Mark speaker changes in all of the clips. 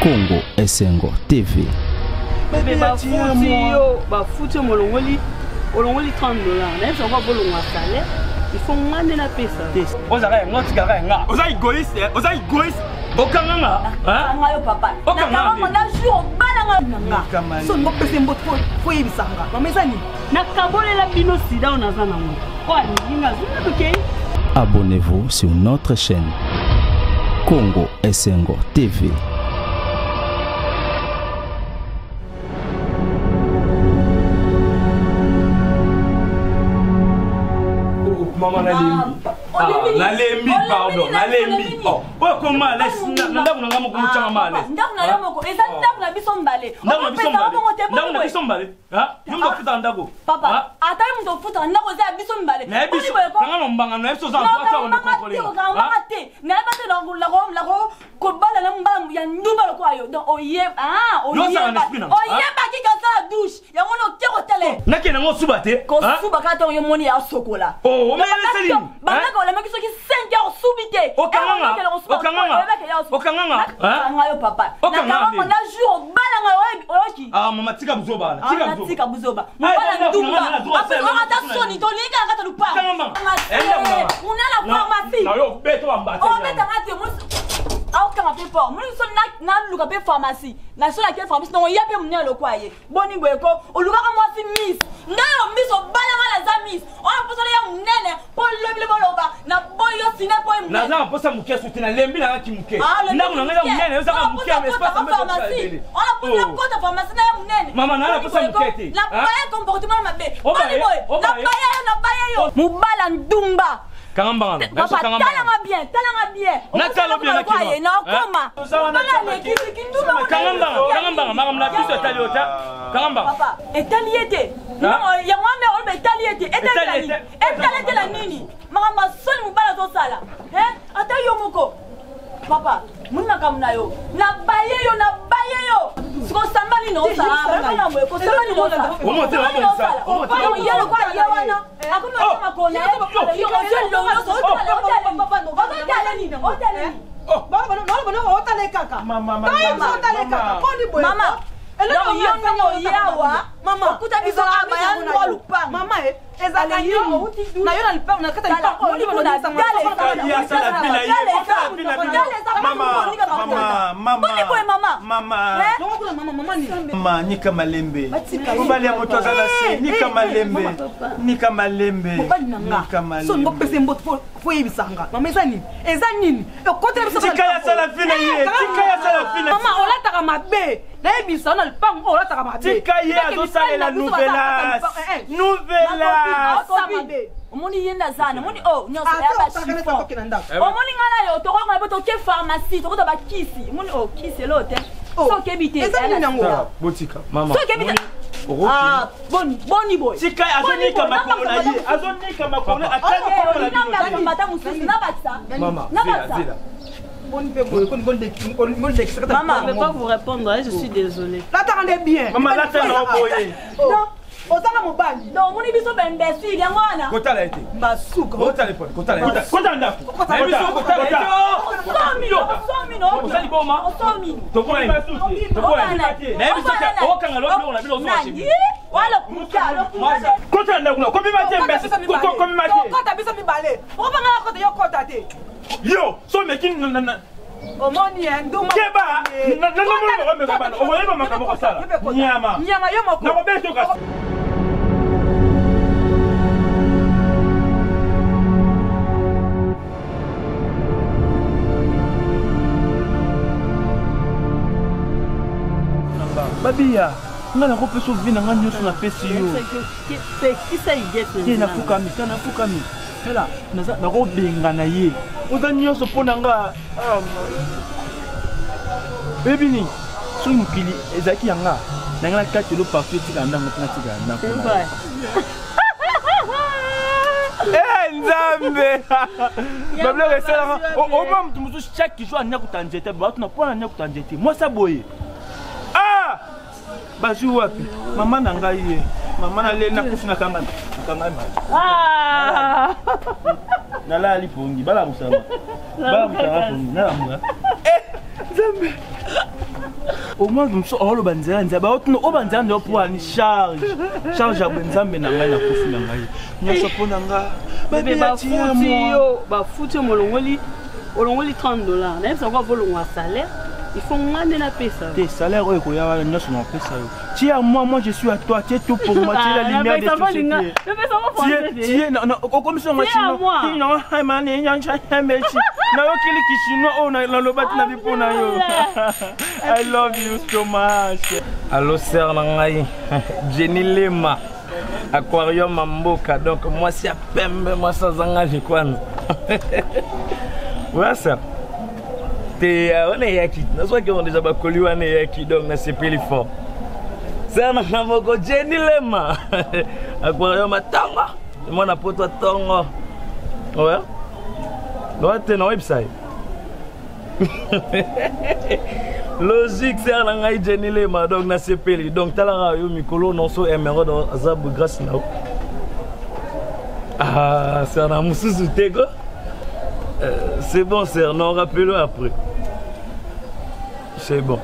Speaker 1: Congo Esengo TV.
Speaker 2: Bébé bafuti molongoli 30 $. N'est-ce pas bolongwa salaire? Il faut ngane na pesa.
Speaker 3: Ozara ngoti kaka nga. Oza égoïste, oza égoïste. Okanganga,
Speaker 4: hein? Nga papa. Na mona jour balanga nga. So ngo pesa mbotko fo yebisanga. Mamezani.
Speaker 2: Na kabolela bino sida onaza nango. Kwa ninga zuke.
Speaker 1: Abonnez-vous sur notre chaîne Congo Esengo TV.
Speaker 3: Maman la lembi, pardon, la lembi. Oh, comment laisse ndaku nanga moko mutanga male.
Speaker 4: Ndaku na yomoko, eza ndaku na biso mbale.
Speaker 3: Ndaku na biso mbale. Ha? Yumba futa ndaku.
Speaker 4: Papa, ata yumba futa ndaku za biso mbale.
Speaker 3: Na biso. Nanga lombanga na biso za futa wana kokole.
Speaker 4: Na bate la ko bala na mbambu ya ndumba lokwayo. Donc oyeba, oyeba ki ka sa douche. Ya ngono teko tele.
Speaker 3: Nake na ngo subate.
Speaker 4: Ko subaka ta yo moni ya sokola.
Speaker 3: Oh, mais c'est
Speaker 4: bana ko la makiso ki 5 heures subité.
Speaker 3: Okanganga.
Speaker 4: Ngayo papa. Na kama na jour bala oki.
Speaker 3: Ah mama tika buzoba.
Speaker 4: Tika buzoba. Bala ndumba. Après on ata soni to linga kata lupa. Unala pharmacie.
Speaker 3: Na yo beto ambata.
Speaker 4: Oh beta ngati mo. Au kama pe fort. Mo so na luka pe pharmacie. Na so la ke pharmacie no yape munye lokwaye. Boni ngweko oluka ka mo si miss. Ngayo miss bala ngala za miss. On peut aller ya munene po leble boloba na boyo sine po munene.
Speaker 3: Na za posa muke sutina lembi na ki muke. Ndaku na ngala munene yo saka muke mais pas ça me
Speaker 4: on a posé la côte à pharmacie na munene.
Speaker 3: Mama na posa muke.
Speaker 4: Na paye comportement mabe. Boni boy. Na paye yo. Mubala ndumba.
Speaker 3: Kangamba ngana.
Speaker 4: Papa talanga bien.
Speaker 3: Na talo bien na kima.
Speaker 4: Na koma.
Speaker 3: Kangamba mama na biso tali ota. Kangamba.
Speaker 4: Papa, etaliete. Non, ya ngombe on etaliete. Etaliete la nini? Mama soni mubala to sala. Ata yo moko. Papa, muna kamna yo. Na baye yo. Siko sambali no sala. Ko sambali no sala.
Speaker 3: Omote sala.
Speaker 4: Omote yelo kwa yewana. Akuma kama kona. Mama, kuta biso abaya ndo lupanga. Mama ezala yo na yo na lupanga na kata lupanga. Oni bona dale.
Speaker 3: Mama nika malembe. Mobali ya moto azala se nika malembe.
Speaker 4: So ngo pese mboto fo yebisanga. Mama ezani kote biso
Speaker 3: tika ya sala fina ye.
Speaker 4: Mama olataka mabe. Na yebisa na lupanga olataka mabe.
Speaker 3: Tika ye azosala la nouvelle.
Speaker 4: Omoni yenda sana. Omoni nyonso ya ba chiffon. Omoni ngala yo toko ngala boto ke pharmacie, toko to ba kisi. Omoni kisi lote. So ke bité.
Speaker 3: Botika mama.
Speaker 4: So ke bité. Boni boy.
Speaker 3: Tika azonika makolo na ye. Azonika makolo atali
Speaker 4: ko na mususu na batsa.
Speaker 3: Mama. Zila.
Speaker 2: Maman, je ne peux pas vous répondre, je suis désolée.
Speaker 4: L'attendez bien.
Speaker 3: Maman, l'attendez.
Speaker 4: Non, osanga mobali. Donc, mon ibiso ba imbécile yango wana.
Speaker 3: Kota la été.
Speaker 4: Basuka.
Speaker 3: Kota le pot, kota la été. Kota ndaku. Kota la été.
Speaker 4: 100 000.
Speaker 3: Osali boma.
Speaker 4: 100 000.
Speaker 3: Tokola ni. Tokola ni. Na biso ka okanga lo na bilo so.
Speaker 4: Wala kuka.
Speaker 3: Kota ndaku na. Komi mate mbesi. Komi mate.
Speaker 4: Kota biso mibale. Okanga la kota yo kota te.
Speaker 3: Yo, so making
Speaker 4: Omoni nduma.
Speaker 3: Keba. Na mo me kabana. O mo makamo ko sala. Nyama
Speaker 4: yo moko.
Speaker 3: Na ko beto ka. Babia, ngana ko peso vina ngana nyoso na pesi yo.
Speaker 2: Kisa igete.
Speaker 3: Ke na fukami. Hela, na ko benga na ye. Oza nyoso pona nga. Baby ni, so mukili ezaki yanga. Na ngana kati lo partout tika ndango tina tika ndango. Nzambe. Babla resela. O mam tu musu chaque jour anya kutanjete, ba tu na pona anya kutanjete. Moi ça boye. Bazu wapi? Mama na ngai ye. Mama na le na kufuna kanga. Nala alipongi bala musama. Bala musama pongi na muga. Nzambe.
Speaker 5: Au moins, je me suis dit, oh, le banzan, c'est pas autre, au banzan, de pour aller charge à banzan, mais n'a pas la couffe, n'a pas. N'y a pas pour n'anga.
Speaker 2: Bébé, bah, foutu, mon longoli, au longoli $30. Même si on va voler un salaire, il faut demander la paix ça.
Speaker 5: Tes salaires, oui, il y a une notion en paix ça. Tu es à moi, moi je suis à toi, tu es tout pour moi, tu es la lumière de tout ce qui est. Tu es, non, comme ça, moi, non, non, I love you so much.
Speaker 3: Allo, sœur Nangaï, Jenny Lema, Aquarium Mamboka, donc moi c'est à Pembe, moi ça s'engage quoi. Ouais, ça. On est yaki. Nous sommes déjà bakoli on est yaki donc na c'est plus fort. Ça na namoko Jenny Lema. Aquarium Tanga. Moi na poto Tanga. Ouais. Doit être na website. Logique c'est na ngai Jenny Lema donc na c'est plus donc talanga yo mikolo non so emerald azabu grâce na. Ah, c'est un mususu tego. C'est bon, sœur, non, rappelez-le après. C'est bon.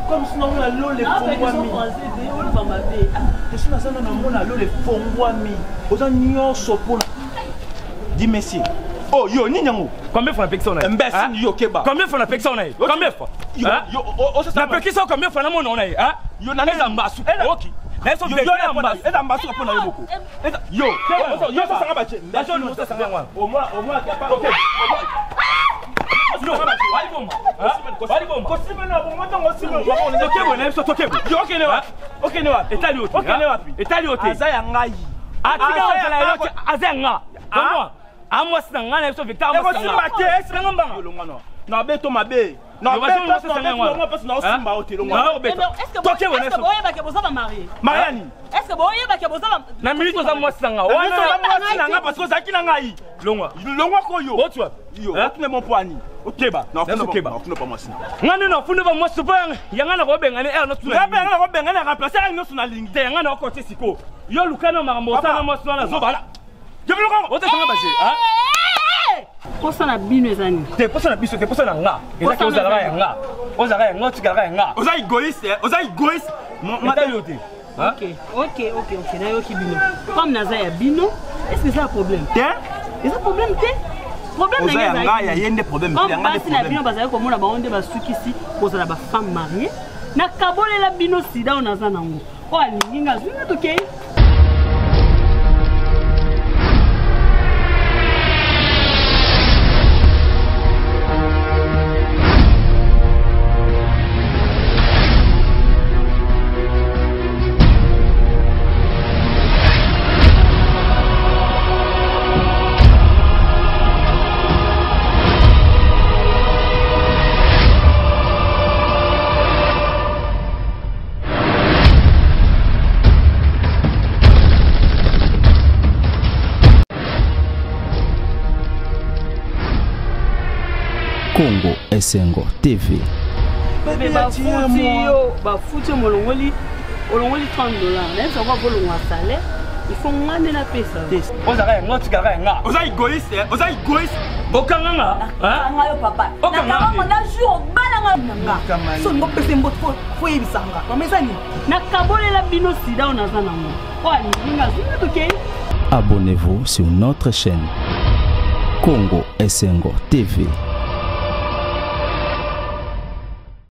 Speaker 5: Comme si on a l'eau les fonds. Je suis dans un l'eau les fonds. Aux agneaux sopo. Dis merci. Oh yo ninyango.
Speaker 3: Combien fois la personne on a?
Speaker 5: Imbécile yo keba.
Speaker 3: Combien fois la personne on a? Combien fois? Yo la personne combien fois na mon on a? Hein?
Speaker 5: Yo na neza mbasu. OK.
Speaker 3: Na so
Speaker 5: yo eza mbasu ko na yo boko. Yo yo ça sanga bache.
Speaker 3: Bache no ça sanga wa.
Speaker 5: Au moins capable. OK. Yo wali bomba. Wali bomba. Kosibe na bomba tongo sibe.
Speaker 3: OK bon, na so toke.
Speaker 5: Yo OK ne wa. OK ne wa.
Speaker 3: Etali ote.
Speaker 5: OK ne wa pi.
Speaker 3: Etali ote.
Speaker 5: Azaya ngai.
Speaker 3: Atika ozala yo azaya nga. Comment? Amos na ngana so Victor Amos na
Speaker 5: ngana est ngamba ngana na beto mabe na beto na parce na osimba hôtel ngana
Speaker 4: est-ce que boye ba ke boza ba marié
Speaker 5: mariani
Speaker 4: est-ce que boye ba ke boza ba
Speaker 3: na minute za mwasi nga
Speaker 5: wana na nga parce que zaki na ngai longwa ko yo
Speaker 3: otwa
Speaker 5: yo otune mon poani okeba na okeba okune pa mwasi
Speaker 3: ngana na fune ba mwasi pa yangana ko benga ne no tuna
Speaker 5: ngana ko benga na remplacer ang no suna lingi
Speaker 3: te ngana ko te siko yo lukana makambo sana mwasi na zo bala
Speaker 2: Posa na bino ezani.
Speaker 3: Te posa na biso te posa na nga. Eza ko zalaka ya nga. Ozalaka ya nga tikala ya nga.
Speaker 5: Oza egoïste, oza egoïste.
Speaker 3: Matalote.
Speaker 2: OK. Na yo ki bino. Comme naza ya bino, est-ce que c'est un problème? C'est un problème te? Problème na nga.
Speaker 5: Oza ya yende problème te.
Speaker 2: Nga basi na bino bazali komona ba onde basukisi kozala ba femme mariée. Na kabolela bino sida on naza nango. O alingi nga zuna toke.
Speaker 1: Congo Esengo TV.
Speaker 2: Bébé, bah, foutu mon longoli, $30. Même si on va voler un salaire, il faut demander la paix ça.
Speaker 3: Ozara nga tikala nga.
Speaker 5: Oza égoïste, oza égoïste.
Speaker 3: Bokanga nga.
Speaker 4: Hein? Nga yo papa. Na na jour balanga nga. So ngo pese mbot fo yebisanga. Mamezani.
Speaker 2: Na kabolela bino sida on naza nango. O alinga zuna toke.
Speaker 1: Abonnez-vous sur notre chaîne Congo Esengo TV.